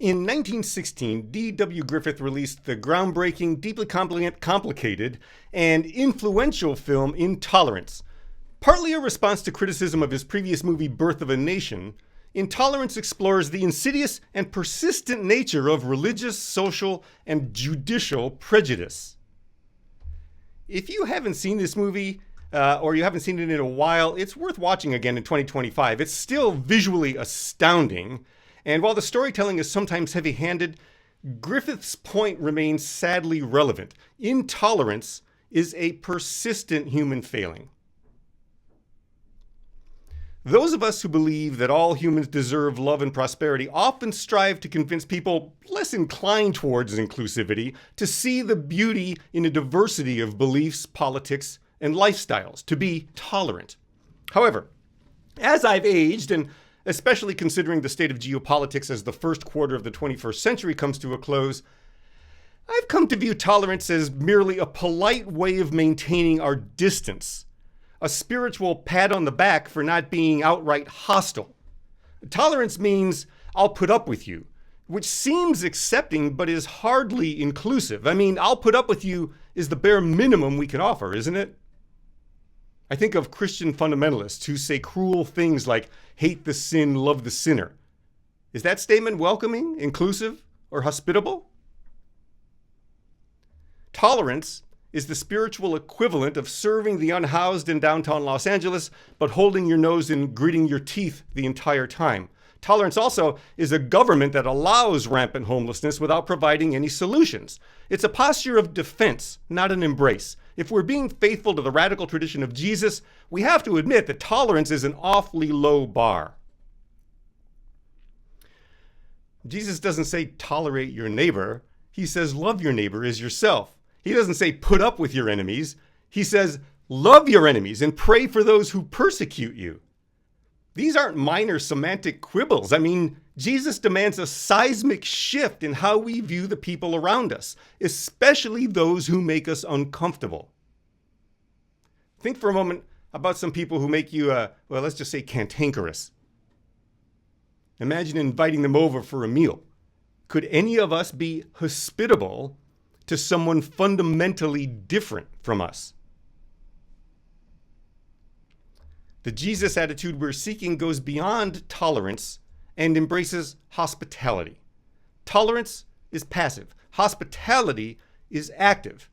In 1916, D.W. Griffith released the groundbreaking, deeply complicated, and influential film Intolerance. Partly a response to criticism of his previous movie Birth of a Nation, Intolerance explores the insidious and persistent nature of religious, social, and judicial prejudice. If you haven't seen this movie, or you haven't seen it in a while, it's worth watching again in 2025. It's still visually astounding. And while the storytelling is sometimes heavy-handed, Griffith's point remains sadly relevant. Intolerance is a persistent human failing. Those of us who believe that all humans deserve love and prosperity often strive to convince people less inclined towards inclusivity to see the beauty in a diversity of beliefs, politics, and lifestyles, to be tolerant. However, as I've aged, and especially considering the state of geopolitics as the first quarter of the 21st century comes to a close, I've come to view tolerance as merely a polite way of maintaining our distance, a spiritual pat on the back for not being outright hostile. Tolerance means I'll put up with you, which seems accepting but is hardly inclusive. I mean, I'll put up with you is the bare minimum we can offer, isn't it? I think of Christian fundamentalists who say cruel things like, hate the sin, love the sinner. Is that statement welcoming, inclusive, or hospitable? Tolerance is the spiritual equivalent of serving the unhoused in downtown Los Angeles, but holding your nose and gritting your teeth the entire time. Tolerance also is a government that allows rampant homelessness without providing any solutions. It's a posture of defense, not an embrace. If we're being faithful to the radical tradition of Jesus, we have to admit that tolerance is an awfully low bar. Jesus doesn't say tolerate your neighbor. He says love your neighbor as yourself. He doesn't say put up with your enemies. He says love your enemies and pray for those who persecute you. These aren't minor semantic quibbles. I mean, Jesus demands a seismic shift in how we view the people around us, especially those who make us uncomfortable. Think for a moment about some people who make you, let's just say cantankerous. Imagine inviting them over for a meal. Could any of us be hospitable to someone fundamentally different from us? The Jesus attitude we're seeking goes beyond tolerance and embraces hospitality. Tolerance is passive. Hospitality is active.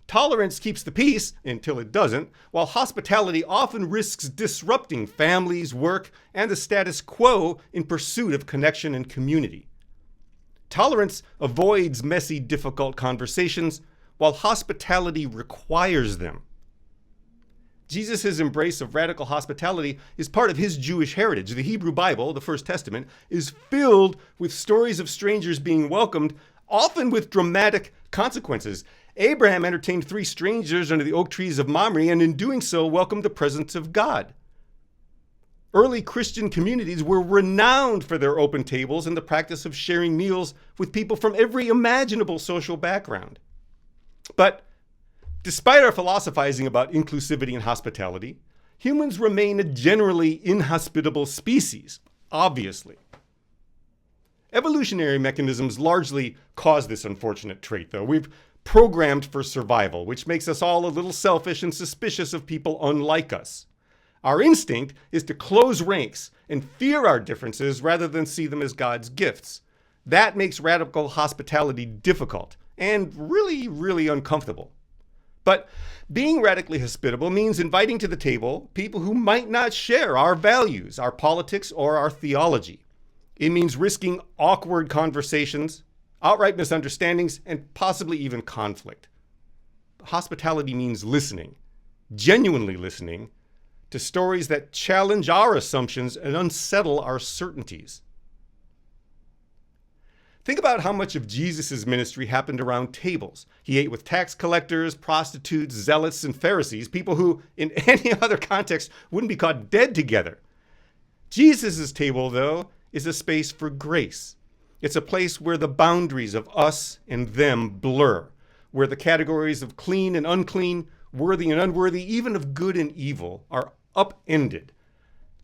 Tolerance keeps the peace until it doesn't, while hospitality often risks disrupting families, work, and the status quo in pursuit of connection and community. Tolerance avoids messy, difficult conversations, while hospitality requires them. Jesus' embrace of radical hospitality is part of his Jewish heritage. The Hebrew Bible, the First Testament, is filled with stories of strangers being welcomed, often with dramatic consequences. Abraham entertained 3 strangers under the oak trees of Mamre, and in doing so, welcomed the presence of God. Early Christian communities were renowned for their open tables and the practice of sharing meals with people from every imaginable social background. But despite our philosophizing about inclusivity and hospitality, humans remain a generally inhospitable species, obviously. Evolutionary mechanisms largely cause this unfortunate trait, though. We've programmed for survival, which makes us all a little selfish and suspicious of people unlike us. Our instinct is to close ranks and fear our differences rather than see them as God's gifts. That makes radical hospitality difficult and really, really uncomfortable. But being radically hospitable means inviting to the table people who might not share our values, our politics, or our theology. It means risking awkward conversations, outright misunderstandings, and possibly even conflict. Hospitality means listening, genuinely listening, to stories that challenge our assumptions and unsettle our certainties. Think about how much of Jesus' ministry happened around tables. He ate with tax collectors, prostitutes, zealots, and Pharisees, people who, in any other context, wouldn't be caught dead together. Jesus' table, though, is a space for grace. It's a place where the boundaries of us and them blur, where the categories of clean and unclean, worthy and unworthy, even of good and evil, are upended.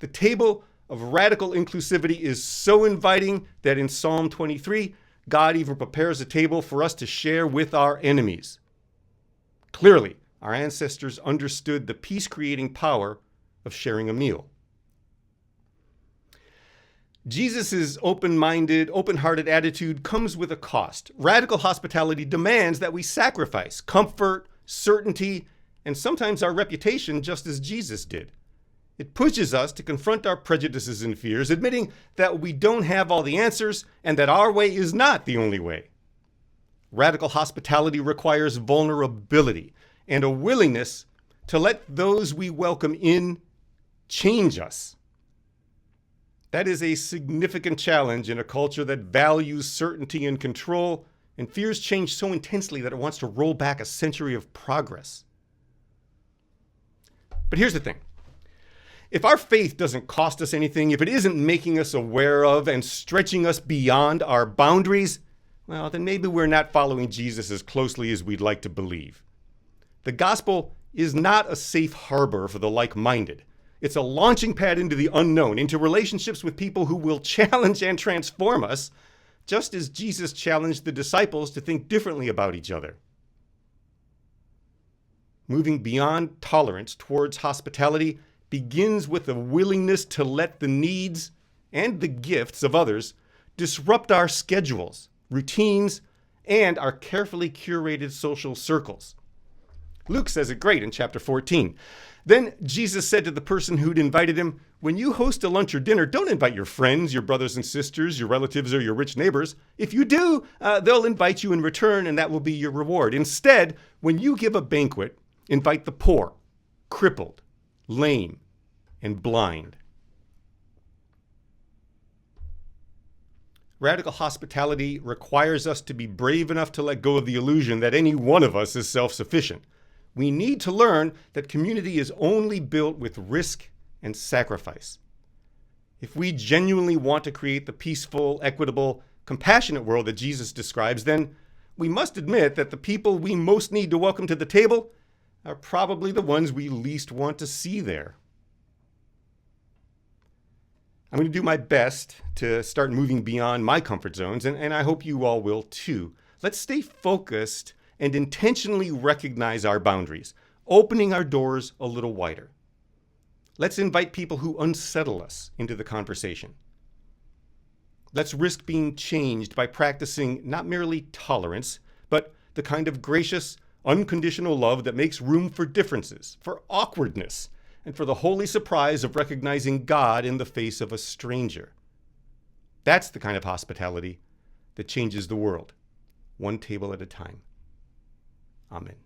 The table of radical inclusivity is so inviting that in Psalm 23, God even prepares a table for us to share with our enemies. Clearly, our ancestors understood the peace-creating power of sharing a meal. Jesus' open-minded, open-hearted attitude comes with a cost. Radical hospitality demands that we sacrifice comfort, certainty, and sometimes our reputation, just as Jesus did. It pushes us to confront our prejudices and fears, admitting that we don't have all the answers and that our way is not the only way. Radical hospitality requires vulnerability and a willingness to let those we welcome in change us. That is a significant challenge in a culture that values certainty and control and fears change so intensely that it wants to roll back a century of progress. But here's the thing. If our faith doesn't cost us anything, if it isn't making us aware of and stretching us beyond our boundaries, well, then maybe we're not following Jesus as closely as we'd like to believe. The gospel is not a safe harbor for the like-minded. It's a launching pad into the unknown, into relationships with people who will challenge and transform us, just as Jesus challenged the disciples to think differently about each other. Moving beyond tolerance towards hospitality begins with a willingness to let the needs and the gifts of others disrupt our schedules, routines, and our carefully curated social circles. Luke says it great in chapter 14. Then Jesus said to the person who'd invited him, "When you host a lunch or dinner, don't invite your friends, your brothers and sisters, your relatives, or your rich neighbors. If you do, they'll invite you in return, and that will be your reward. Instead, when you give a banquet, invite the poor, crippled, lame, and blind." Radical hospitality requires us to be brave enough to let go of the illusion that any one of us is self-sufficient. We need to learn that community is only built with risk and sacrifice. If we genuinely want to create the peaceful, equitable, compassionate world that Jesus describes, then we must admit that the people we most need to welcome to the table are probably the ones we least want to see there. I'm going to do my best to start moving beyond my comfort zones, and I hope you all will too. Let's stay focused and intentionally recognize our boundaries, opening our doors a little wider. Let's invite people who unsettle us into the conversation. Let's risk being changed by practicing not merely tolerance, but the kind of gracious, unconditional love that makes room for differences, for awkwardness, and for the holy surprise of recognizing God in the face of a stranger. That's the kind of hospitality that changes the world, one table at a time. Amen.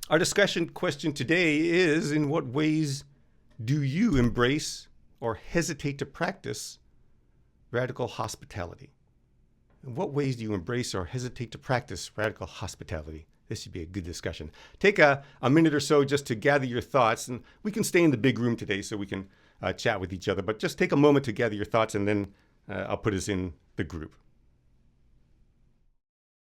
Our discussion question today is, in what ways do you embrace or hesitate to practice radical hospitality? In what ways do you embrace or hesitate to practice radical hospitality? This should be a good discussion. Take a minute or so just to gather your thoughts, and we can stay in the big room today so we can chat with each other, but just take a moment to gather your thoughts, and then I'll put us in the group.